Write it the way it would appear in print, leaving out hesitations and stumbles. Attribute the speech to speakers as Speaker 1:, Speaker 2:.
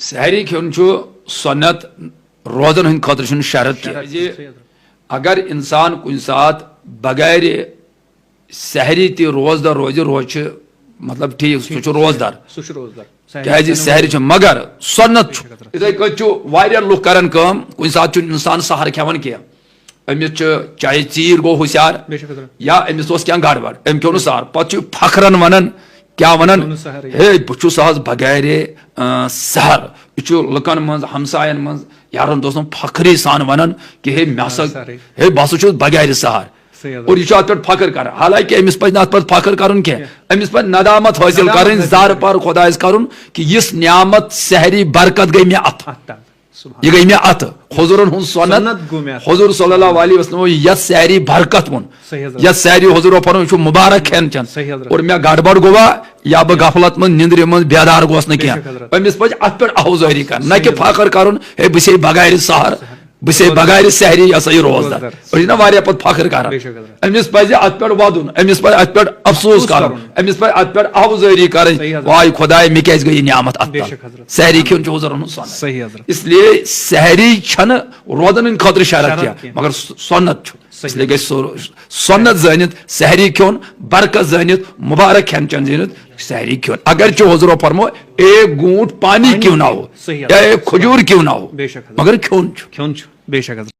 Speaker 1: سحری کھیون سنت روزن ہند خاطر شرط کی اگر انسان کن سات بغیر سحری تی روزدار روز مطلب ٹھیک سہ روزدار کیا سحری مگر سنت اتھے کٹ لوگ کران کن سات انسان سحر کھیان کی امس چاہے ژیر گو ہوشیار یا امس کیا گڑبڑ ام کھیو نا سحر پتہ فخرن ونان کیا ونان ہے بہس آز بغیر سحر یہ لکن من ہمساین من یارن دوستن فخری سان ونان کہ ہے مے ہسا ہے بہ ہسا بغیر سحر اور یہ ات پہ فخر کر حالانکہ امس پہ ات پہ فخر کرن کی امس پہ ندامت حاصل کرن زار پار خدائس کرن کہ اس نعمت سحری برکت گئی مے ات یہ گئی مے ات حضورن ہن سنت حضور صلی اللہ علیہ وسلم یس سحری برکت ون یس سحری حضور فرمون یہ مبارک کھین چن اور مے گڑبڑ گوا یا بہ غفلت من نندر من بیدار گوس نہ کیا امس پہ ات پہ آوزاری کر نہ کہ فخر کرن ہے بہ بغیر سحر بہ بغیر سحری یہ سا یہ روزدار اور یہ واریاہ پتہ فخر کر امس پہ ات پہ ودن امس پہ ات پہ افسوس کر امس پہ ات پہ آوزاری کر وائی خدائے مے کیاز گئی نعمت ات سحری کھیون حضورن سنت اس لیے سحری چھن روزن خاطر شرط کیا مگر سنت اس لیے گئی سنت زانت سحری کھیون برکت زانت مبارک کھین چن زانت سحری کھیون اگرچہ حضور فرمو ایک گونٹ پانی کیوں نہ ہو یا ایک کھجور کیوں نہ ہو مگر کھیون
Speaker 2: بے شک